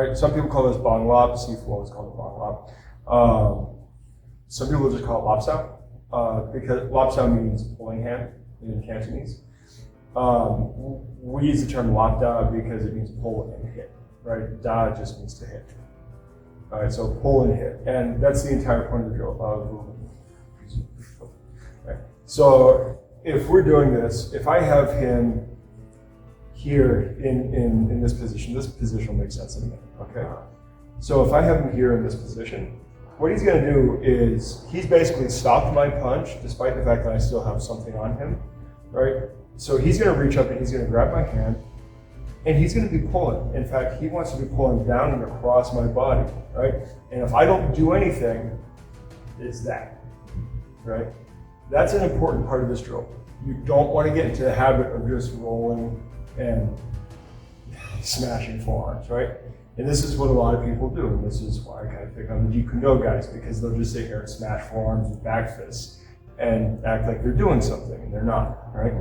right? Some people call this bang lap, Sifu always call it bang lap. Some people just call it lap sao, because lap sao means pulling hand in Cantonese. We use the term lap da because it means pull and hit, right? Da just means to hit. All right, so pull and hit, and that's the entire point of the drill. Right. So if we're doing this, if I have him here in this position will make sense in a minute, okay? So if I have him here in this position, what he's gonna do is, he's basically stopped my punch, despite the fact that I still have something on him, right? So he's gonna reach up and he's gonna grab my hand, and he's gonna be pulling. In fact, he wants to be pulling down and across my body, right? And if I don't do anything, it's that, right? That's an important part of this drill. You don't want to get into the habit of just rolling and smashing forearms, right? And this is what a lot of people do, and this is why I kind of pick on the Jeet Kune Do guys, because they'll just sit here and smash forearms with back fists and act like they're doing something, and they're not, right?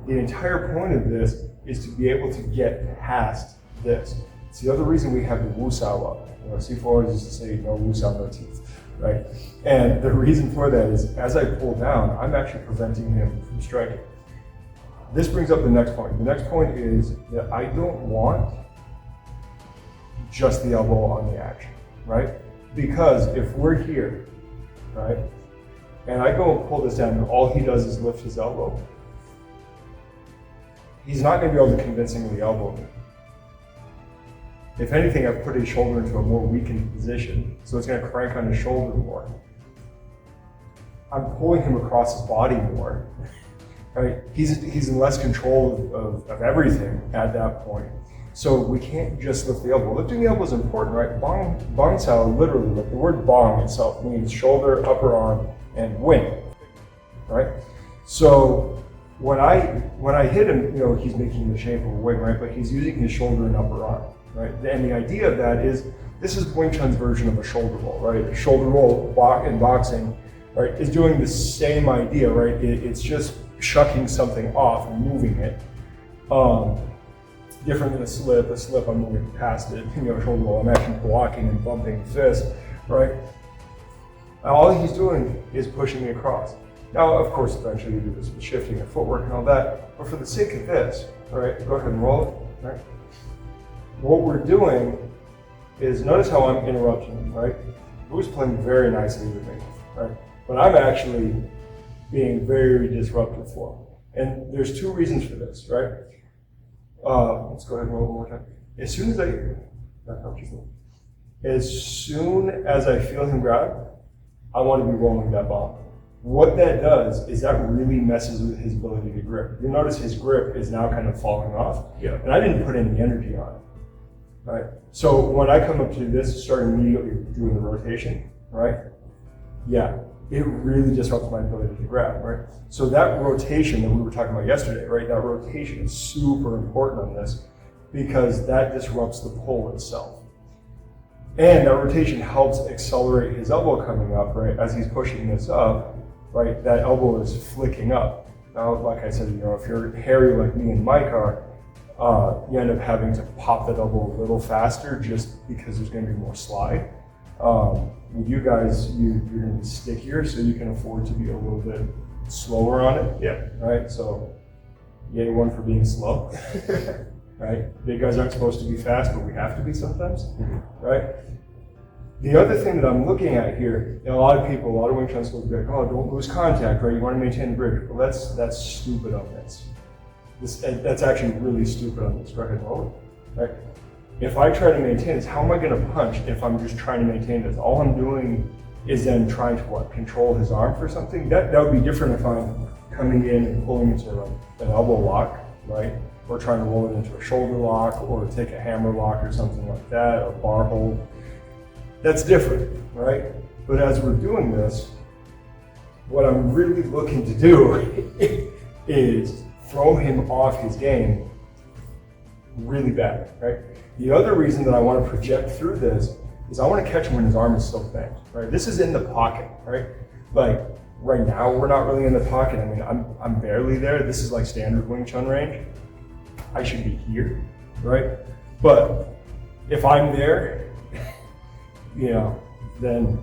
The entire point of this is to be able to get past this. It's the other reason we have the Wu Sao up. You know, Sifu always used to say, no Wu Sao, no teeth, right? And the reason for that is, as I pull down, I'm actually preventing him from striking. This brings up the next point. The next point is that I don't want just the elbow on the action, right? Because if we're here, right, and I go and pull this down and all he does is lift his elbow, he's not going to be able to convincingly elbow me. If anything, I've put his shoulder into a more weakened position, so it's going to crank on his shoulder more. I'm pulling him across his body more, right? He's in less control of everything at that point. So we can't just lift the elbow. Lifting the elbow is important, right? Bang sao, literally, like the word bang itself means shoulder, upper arm, and wing, right? So when I hit him, you know, he's making the shape of a wing, right? But he's using his shoulder and upper arm, right? And the idea of that is, this is Wing Chun's version of a shoulder roll, right? A shoulder roll in boxing, right, is doing the same idea, right? It's just shucking something off and moving it. Different than a slip. A slip, I'm moving past it. You know, a shoulder roll, I'm actually blocking and bumping the fist, right? All he's doing is pushing me across. Now, of course, eventually you do this with shifting and footwork and all that, but for the sake of this, all right, go ahead and roll it, right? What we're doing is, notice how I'm interrupting him, right? Wu's playing very nicely with me, right? But I'm actually being very disruptive for him. And there's two reasons for this, right? Let's go ahead and roll one more time. As soon as I feel him grab, I want to be rolling that bomb. What that does is that really messes with his ability to grip. You'll notice his grip is now kind of falling off. Yeah. And I didn't put any energy on it. Right? So when I come up to this, start immediately doing the rotation, right? Yeah, it really disrupts my ability to grab, right? So that rotation that we were talking about yesterday, right? That rotation is super important on this because that disrupts the pull itself. And that rotation helps accelerate his elbow coming up, right? As he's pushing this up, right? That elbow is flicking up. Now, like I said, you know, if you're hairy like me and Mike are, you end up having to pop that elbow a little faster just because there's going to be more slide. With you guys, you're going to be stickier, so you can afford to be a little bit slower on it. Yeah. Right? So, yay one for being slow. Right? Big guys aren't supposed to be fast, but we have to be sometimes. Right? The other thing that I'm looking at here, a lot of Wing Chun schools be like, oh, don't lose contact, right? You want to maintain the bridge. Well, that's stupid on this. That's actually really stupid on this. Go ahead and roll it, right? If I try to maintain this, how am I going to punch if I'm just trying to maintain this? All I'm doing is then trying to control his arm for something. That would be different if I'm coming in and pulling into an elbow lock, right? Or trying to roll it into a shoulder lock, or take a hammer lock or something like that, or bar hold. That's different, right? But as we're doing this, what I'm really looking to do is throw him off his game really bad, right? The other reason that I want to project through this is I want to catch him when his arm is still bent, right? This is in the pocket, right? Like right now, we're not really in the pocket. I mean, I'm barely there. This is like standard Wing Chun range. I should be here, right? But If I'm there, then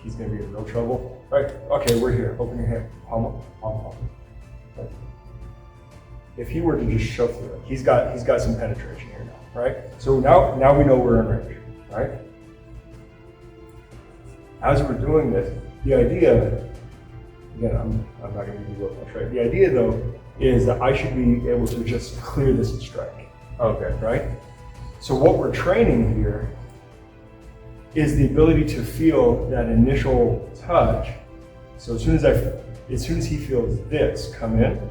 he's going to be in real trouble, right? Okay, we're here. Open your hand. Palm up, palm up. Right. If he were to just shove through it, he's got some penetration here now, right? So now we know we're in range, right? As we're doing this, the idea, again, I'm not going to give you a much, right? The idea though is that I should be able to just clear this and strike. Okay, right? So what we're training here is the ability to feel that initial touch. So as soon as he feels this come in,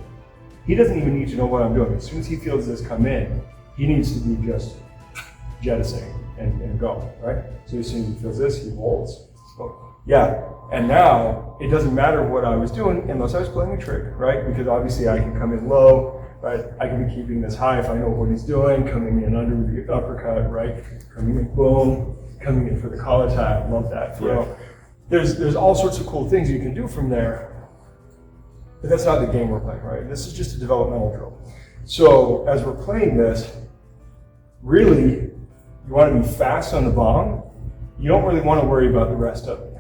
he doesn't even need to know what I'm doing. As soon as he feels this come in, he needs to be just jettisoning and go, right? So as soon as he feels this, he holds. Oh, yeah, and now it doesn't matter what I was doing unless I was playing a trick, right? Because obviously I can come in low, right? I can be keeping this high if I know what he's doing, coming in under with the uppercut, right? Coming in, boom, coming in for the collar tie. I love that throw. Yeah. There's all sorts of cool things you can do from there, but that's not the game we're playing, right? This is just a developmental drill. So as we're playing this, really, you want to be fast on the bong. You don't really want to worry about the rest of it.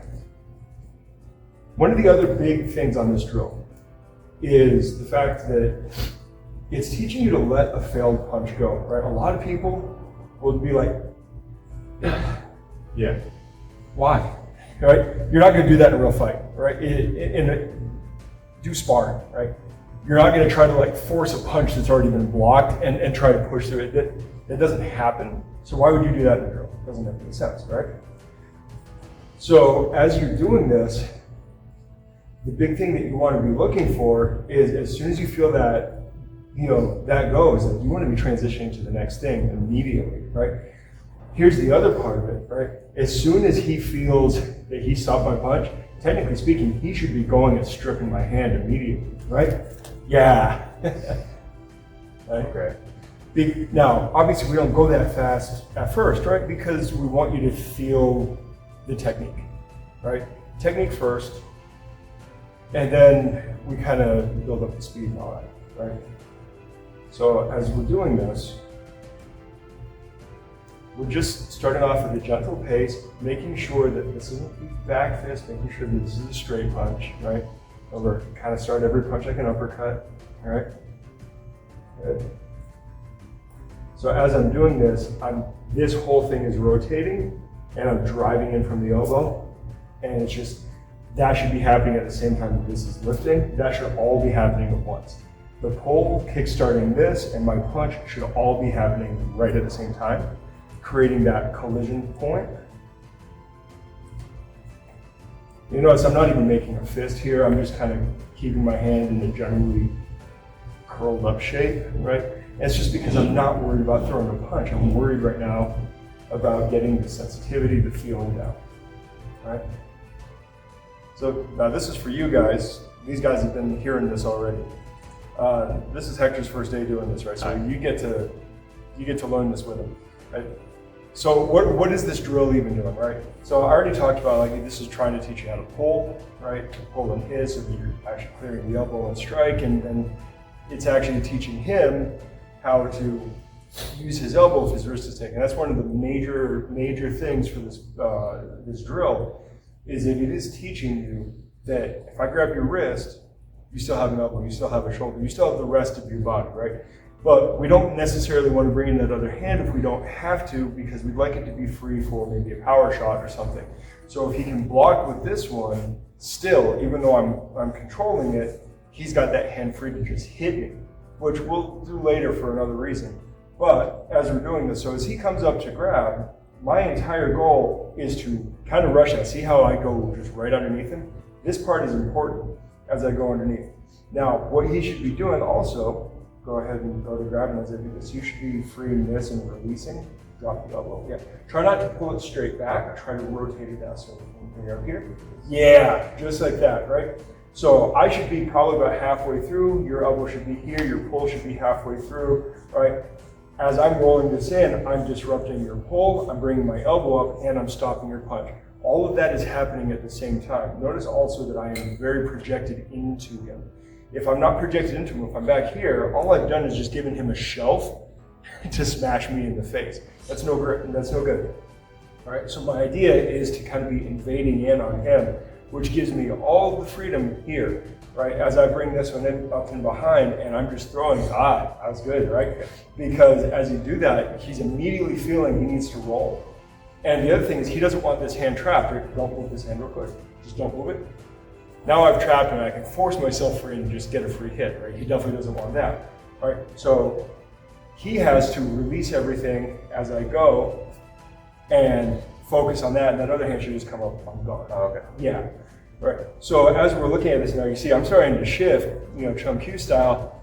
One of the other big things on this drill is the fact that it's teaching you to let a failed punch go, right? A lot of people will be like, yeah, why? Right? You're not going to do that in a real fight, right? Do sparring, right? You're not going to try to like force a punch that's already been blocked and try to push through it. That doesn't happen. So why would you do that in a drill? It doesn't make any sense, right? So as you're doing this, the big thing that you want to be looking for is as soon as you feel that, that goes, like you want to be transitioning to the next thing immediately, right? Here's the other part of it, right? As soon as he feels that he stopped my punch, technically speaking, he should be going and stripping my hand immediately, right? Yeah. Okay. Now, obviously we don't go that fast at first, right? Because we want you to feel the technique, right? Technique first, and then we kind of build up the speed and all that, right? So as we're doing this, we're just starting off at a gentle pace, making sure that this isn't a back fist, making sure that this is a straight punch, right? Over, kind of start every punch like an uppercut, all right? Good. So as I'm doing this, this whole thing is rotating, and I'm driving in from the elbow, and it's just, that should be happening at the same time that this is lifting. That should all be happening at once. The pull, kick-starting this, and my punch should all be happening right at the same time, creating that collision point. You notice I'm not even making a fist here. I'm just kind of keeping my hand in a generally curled up shape, right? And it's just because I'm not worried about throwing a punch. I'm worried right now about getting the sensitivity, the feeling down, right? So now this is for you guys. These guys have been hearing this already. This is Hector's first day doing this, right? So you get to learn this with him, right? So what is this drill even doing, right? So I already talked about, like, this is trying to teach you how to pull, right? To pull in his, so that you're actually clearing the elbow and strike, and it's actually teaching him how to use his elbow if his wrist is taken. That's one of the major things for this this drill, is that it is teaching you that if I grab your wrist, you still have an elbow, you still have a shoulder, you still have the rest of your body, right? But we don't necessarily want to bring in that other hand if we don't have to, because we'd like it to be free for maybe a power shot or something. So if he can block with this one, still, even though I'm controlling it, he's got that hand free to just hit me, which we'll do later for another reason. But as we're doing this, so as he comes up to grab, my entire goal is to kind of rush that. See how I go just right underneath him? This part is important as I go underneath. Now, what he should be doing also, go ahead and go to grab him as I do this. You should be freeing this and releasing. Drop the elbow. Yeah. Try not to pull it straight back. Try to rotate it down. So when you're up here. Yeah, just like that, right? So I should be probably about halfway through. Your elbow should be here. Your pull should be halfway through, right? As I'm rolling this in, I'm disrupting your pull. I'm bringing my elbow up, and I'm stopping your punch. All of that is happening at the same time. Notice also that I am very projected into him. If I'm not projected into him, if I'm back here, all I've done is just given him a shelf to smash me in the face. That's no grip, and that's no good. All right, so my idea is to kind of be invading in on him, which gives me all the freedom here, right? As I bring this one in, up and behind, and I'm just throwing, that was good, right? Because as you do that, he's immediately feeling he needs to roll. And the other thing is he doesn't want this hand trapped, right? Don't move this hand real quick, just don't move it. Now I've trapped him, and I can force myself free and just get a free hit, right? He definitely doesn't want that, right? So he has to release everything as I go and focus on that, and that other hand should just come up on guard. Oh, okay. Yeah, right. So as we're looking at this now, you see I'm starting to shift, Chun Q style.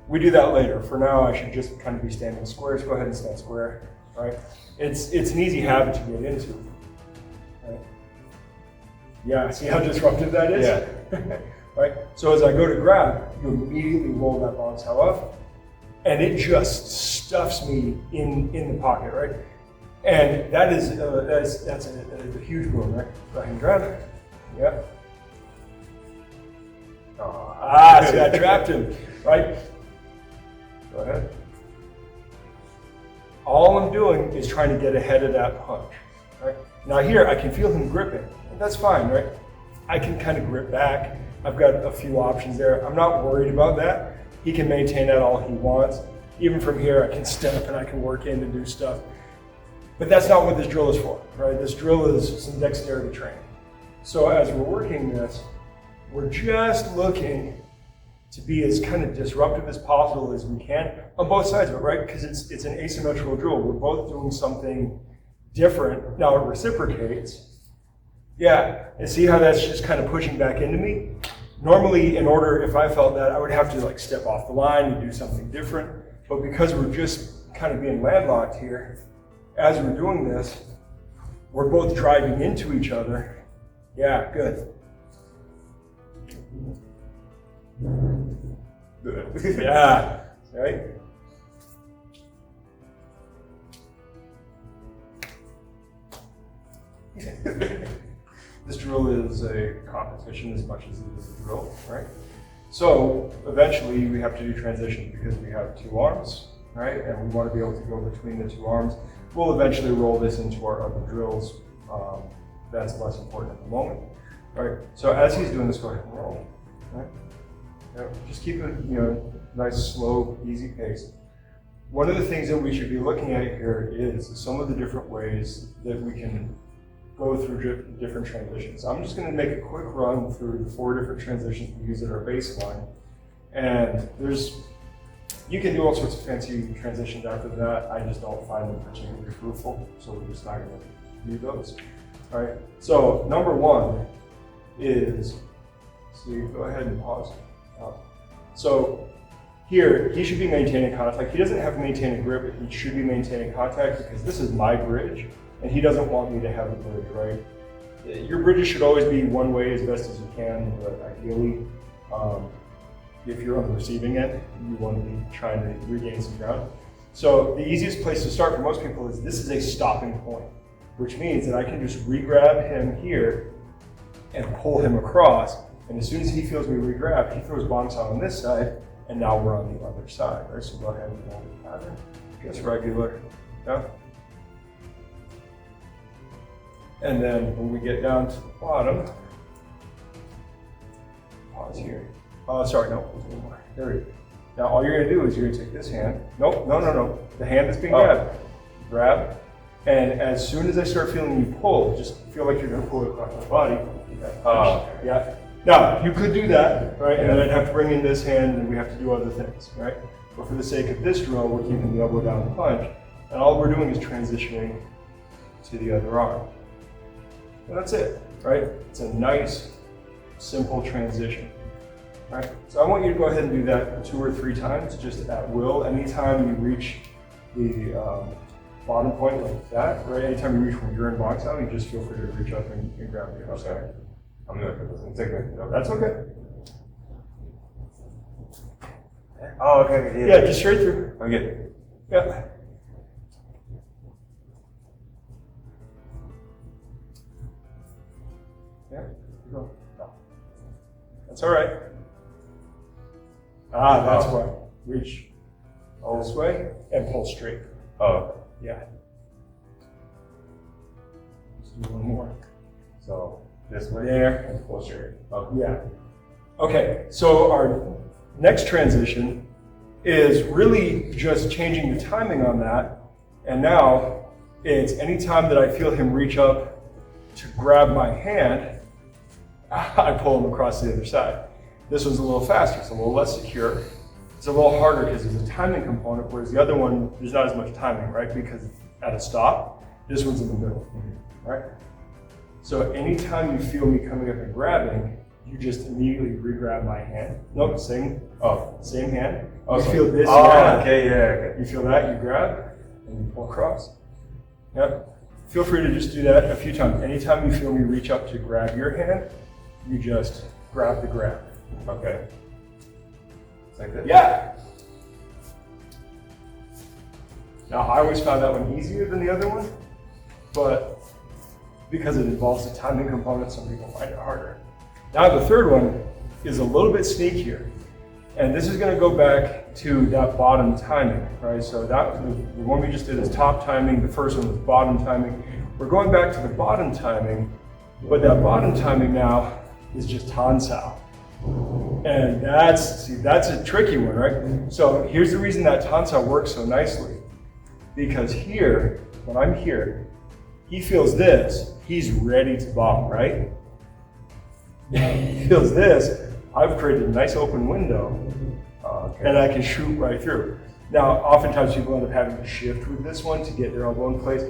We do that later. For now, I should just kind of be standing square. So go ahead and stand square, right? It's an easy habit to get into, right? Yeah, see how disruptive that is? Yeah. Right? So as I go to grab, you immediately roll that bounce off, and it just stuffs me in the pocket, right? And that is that's a huge boon, right? Go ahead and grab it. Yep. See, I trapped him, right? Go ahead. All I'm doing is trying to get ahead of that punch, right? Now here, I can feel him gripping, and that's fine, right? I can kind of grip back. I've got a few options there. I'm not worried about that. He can maintain that all he wants. Even from here, I can step and I can work in and do stuff. But that's not what this drill is for, right? This drill is some dexterity training. So as we're working this, we're just looking to be as kind of disruptive as possible as we can on both sides of it, right? Because it's an asymmetrical drill. We're both doing something different. Now it reciprocates. Yeah, and see how that's just kind of pushing back into me? Normally, in order, if I felt that, I would have to like step off the line and do something different. But because we're just kind of being landlocked here, as we're doing this, we're both driving into each other. Yeah, good. Good. Yeah, right? This drill is a competition as much as it is a drill, right? So eventually we have to do transitions because we have two arms, right? And we want to be able to go between the two arms. We'll eventually roll this into our other drills. That's less important at the moment, right? So as he's doing this, go ahead and roll, right? Just keep it, nice, slow, easy pace. One of the things that we should be looking at here is some of the different ways that we can go through different transitions. I'm just going to make a quick run through the 4 different transitions we use at our baseline. And you can do all sorts of fancy transitions after that. I just don't find them particularly fruitful, so we're just not going to do those. All right, so number 1 is, go ahead and pause. So here, he should be maintaining contact. He doesn't have to maintain a grip, but he should be maintaining contact because this is my bridge, and he doesn't want me to have a bridge, right? Your bridges should always be one way as best as you can, but ideally, if you're on the receiving end, you want to be trying to regain some ground. So the easiest place to start for most people is this is a stopping point, which means that I can just re-grab him here and pull him across. And as soon as he feels me re-grab, he throws bonks on this side, and now we're on the other side, right? So go ahead and hold the pattern, just regular, yeah? And then when we get down to the bottom, pause here. Sorry, no, there's one more. There we go. Now all you're gonna do is you're gonna take this hand. Nope, no. The hand that's being grabbed. Grab. And as soon as I start feeling you pull, just feel like you're gonna pull it across my body. Yeah. Now, you could do that, right? And then I'd have to bring in this hand and we have to do other things, right? But for the sake of this drill, we're keeping the elbow down and punch. And all we're doing is transitioning to the other arm. And that's it, right? It's a nice, simple transition, right? So I want you to go ahead and do that 2 or 3 times, just at will. Anytime you reach the bottom point like that, right? Anytime you reach where you're in box out, you just feel free to reach up and grab the other side. I'm going to take it. No, that's okay. Oh, okay. Yeah, just straight through. I'm good. Yeah. Yeah, go. No. That's all right. That's why. Reach. this way and pull straight. Oh, Yeah. Let's do one more. so this way? There and pull straight. Okay. Yeah. Okay, so our next transition is really just changing the timing on that. And now it's anytime that I feel him reach up to grab my hand, I pull him across the other side. This one's a little faster, it's a little less secure. It's a little harder because there's a timing component, whereas the other one, there's not as much timing, right? Because at a stop, this one's in the middle, right? So anytime you feel me coming up and grabbing, you just immediately re-grab my hand. Nope, same hand. You feel this, okay, yeah. You feel that, you grab, and you pull across. Yep. Feel free to just do that a few times. Anytime you feel me reach up to grab your hand, you just grab the grab. Okay. Like that? Yeah. Now, I always found that one easier than the other one, but because it involves a timing component, some people find it harder. Now, the third one is a little bit sneakier, and this is going to go back to that bottom timing, right? So that the one we just did is top timing. The first one was bottom timing. We're going back to the bottom timing, but that bottom timing now is just tansao. And that's a tricky one, right? So here's the reason that tansao works so nicely. Because here, when I'm here, he feels this, he's ready to bomb, right? He feels this, I've created a nice open window, and I can shoot right through. Now, oftentimes people end up having to shift with this one to get their elbow in place.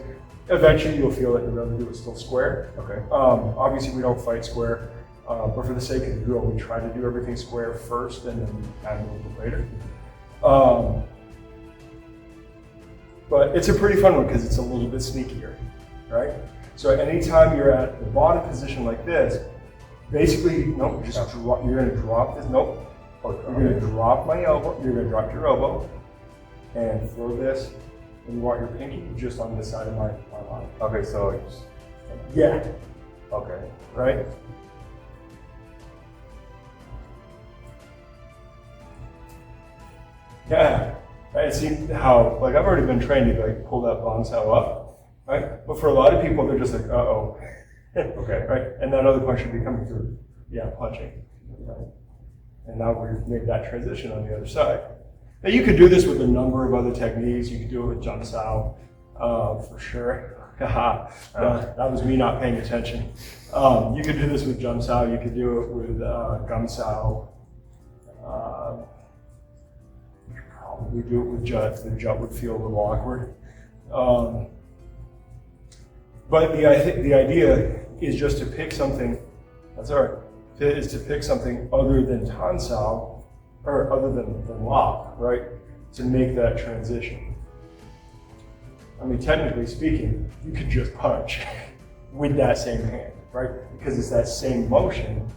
Eventually you'll feel that the residue is still square. Okay. Obviously we don't fight square. But for the sake of the drill, we try to do everything square first and then add a little bit later. But it's a pretty fun one because it's a little bit sneakier, right? So anytime you're at the bottom position like this, basically, nope, just drop, you're gonna drop this, nope. You're gonna drop my elbow, you're gonna drop your elbow and throw this, and you want your pinky just on this side of my body. Okay, so it's, yeah, okay. right? Yeah, right. See how, like, I've already been trained to like pull that bonsai up, right? But for a lot of people, they're just like, uh-oh. Okay, right? And that other punch should be coming through. Yeah, punching. Right? And now we've made that transition on the other side. Now you could do this with a number of other techniques. You could do it with Jun Sao, for sure. That was me not paying attention. You could do this with Jun Sao. You could do it with Gum Sao. We do it with jut. The jut would feel a little awkward. But the idea is just to pick something, is to pick something other than tansao, or other than Laap, right? To make that transition. I mean, technically speaking, you could just punch with that same hand, right? Because it's that same motion.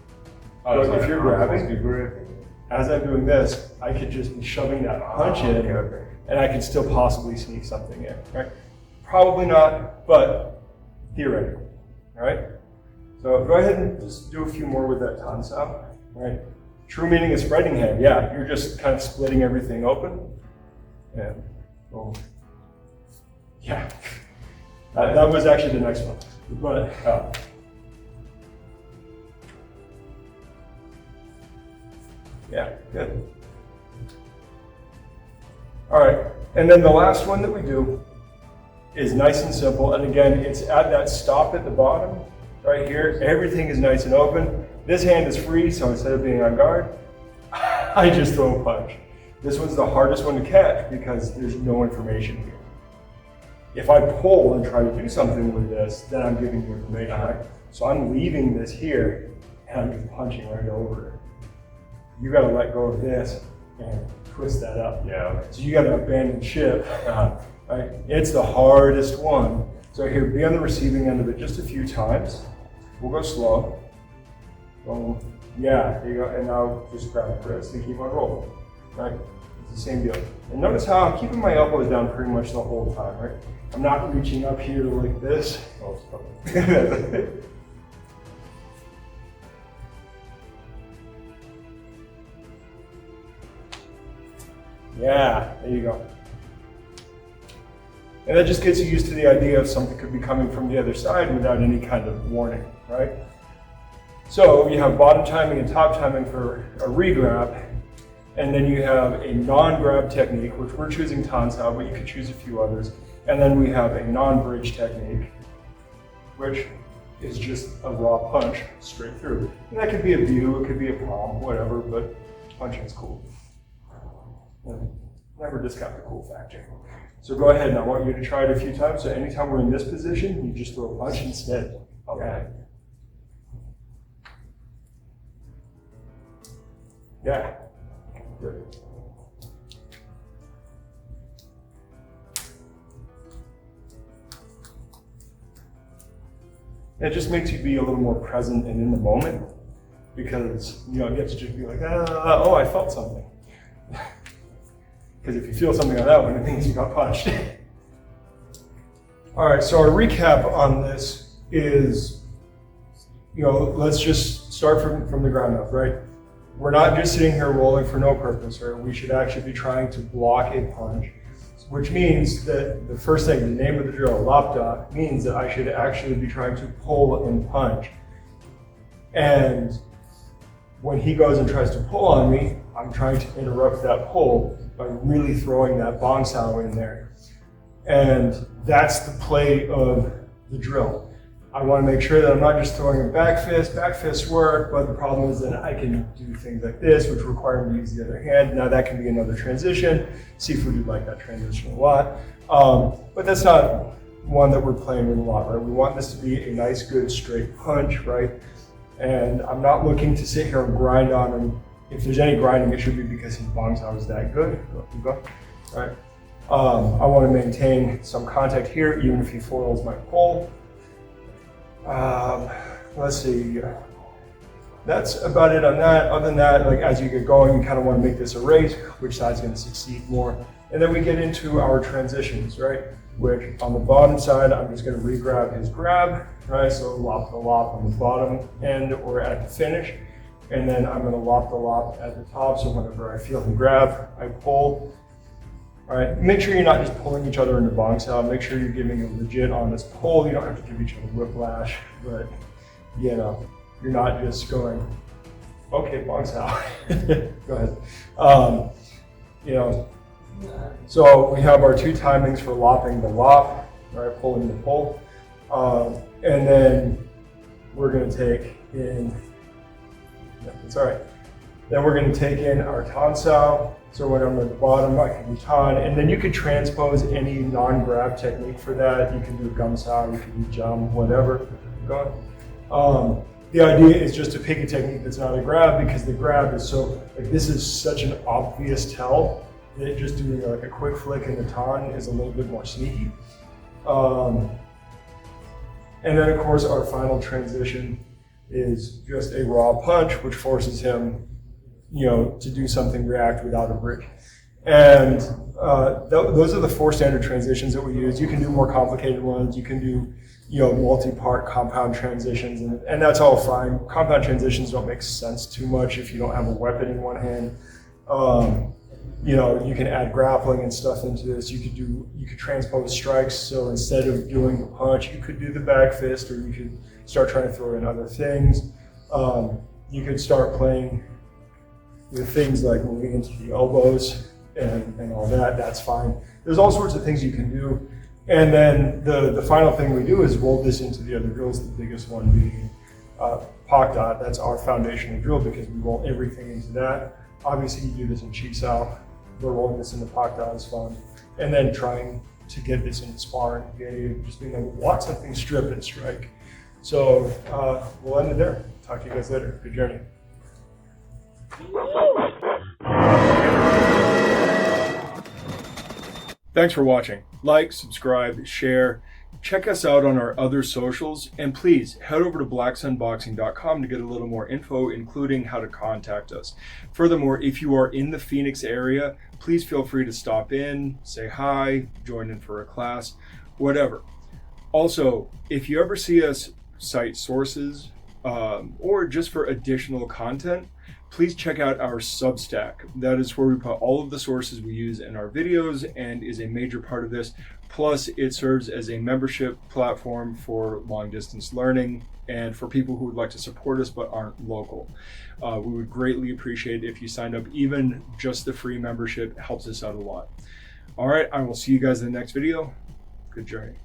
If you're grabbing, as I'm doing this, I could just be shoving that punch in, and I could still possibly sneak something in, right? Probably not, but theoretically, all right? So go ahead and just do a few more with that tansao, right? True meaning is spreading hand, yeah. You're just kind of splitting everything open, and boom. Yeah, that was actually the next one, but yeah, good. All right, and then the last one that we do is nice and simple. And again, it's at that stop at the bottom, right here. Everything is nice and open. This hand is free, so instead of being on guard, I just throw a punch. This one's the hardest one to catch because there's no information here. If I pull and try to do something with this, then I'm giving you information, right? So I'm leaving this here, and I'm just punching right over it. You gotta let go of this and twist that up. Yeah. So you gotta abandon ship. Right? It's the hardest one. So here, be on the receiving end of it just a few times. We'll go slow. Boom. Yeah, there you go. And now just grab the wrist and keep on rolling. Right? It's the same deal. And notice how I'm keeping my elbows down pretty much the whole time, right? I'm not reaching up here like this. Oh, Yeah, there you go. And that just gets you used to the idea of something could be coming from the other side without any kind of warning, right? So you have bottom timing and top timing for a re-grab, and then you have a non-grab technique, which we're choosing Tansao, but you could choose a few others. And then we have a non-bridge technique, which is just a raw punch straight through. And that could be a view, it could be a palm, whatever, but punching's cool. Never discount the cool factor. So go ahead, and I want you to try it a few times. So anytime we're in this position, you just throw a punch instead. Okay. Yeah. Good. It just makes you be a little more present and in the moment, because you get to just be like, oh, I felt something. Because if you feel something on that one, it means you got punched. All right, so our recap on this is, let's just start from the ground up, right? We're not just sitting here rolling for no purpose, or we should actually be trying to block a punch, which means that the first thing, the name of the drill, Laap, means that I should actually be trying to pull and punch. And when he goes and tries to pull on me, I'm trying to interrupt that pull by really throwing that bong sao in there. And that's the play of the drill. I want to make sure that I'm not just throwing a back fist. Back fists work, but the problem is that I can do things like this, which require me to use the other hand. Now that can be another transition. Seafood would like that transition a lot. But that's not one that we're playing with a lot, right? We want this to be a nice, good, straight punch, right? And I'm not looking to sit here and grind on him. If there's any grinding, it should be because his bong sao is that good. All right. I want to maintain some contact here, even if he foils my pull. Let's see. That's about it on that. Other than that, like as you get going, you kind of want to make this a race, which side's going to succeed more. And then we get into our transitions, right? Which on the bottom side, I'm just going to re-grab his grab, right? So lop the lop on the bottom end or at the finish. And then I'm going to lop the lop at the top. So whenever I feel him grab, I pull. All right, make sure you're not just pulling each other into bong sao. Make sure you're giving a legit honest pull. You don't have to give each other whiplash, but you're not just going, okay, bong sao. Go ahead. So we have our two timings for lopping the lop, right, pulling the pull. And then we're going to take in, it's all right. Then we're going to take in our Tansao. So when I'm at the bottom, I can do Tan. And then you could transpose any non-grab technique for that. You can do Gum Sao, you can do Jump, whatever. Go on. The idea is just to pick a technique that's not a grab, because the grab is so, this is such an obvious tell that just doing like a quick flick in the Tan is a little bit more sneaky. And then of course our final transition is just a raw punch, which forces him to do something react without a bridge. And those are the 4 standard transitions that we use. You can do more complicated ones. You can do, multi-part compound transitions, and that's all fine. Compound transitions don't make sense too much if you don't have a weapon in one hand. You can add grappling and stuff into this. You could transpose strikes. So instead of doing the punch, you could do the back fist, or you could start trying to throw in other things. You could start playing with things like moving into the elbows and all that. That's fine. There's all sorts of things you can do. And then the final thing we do is roll this into the other drills, the biggest one being Pak Da. That's our foundational drill because we roll everything into that. Obviously you do this in Chi Sao, but rolling this into Pak Da is fun. And then trying to get this into sparring, just being able to block something, strip and strike. So we'll end it there. Talk to you guys later. Good journey. Thanks for watching. Like, subscribe, share. Check us out on our other socials, and please head over to blacksunboxing.com to get a little more info, including how to contact us. Furthermore, if you are in the Phoenix area, please feel free to stop in, say hi, join in for a class, whatever. Also, if you ever see us cite sources or just for additional content, please check out our Substack. That is where we put all of the sources we use in our videos and is a major part of this. Plus, it serves as a membership platform for long distance learning and for people who would like to support us but aren't local. We would greatly appreciate it if you signed up. Even just the free membership helps us out a lot. All right, I will see you guys in the next video. Good journey.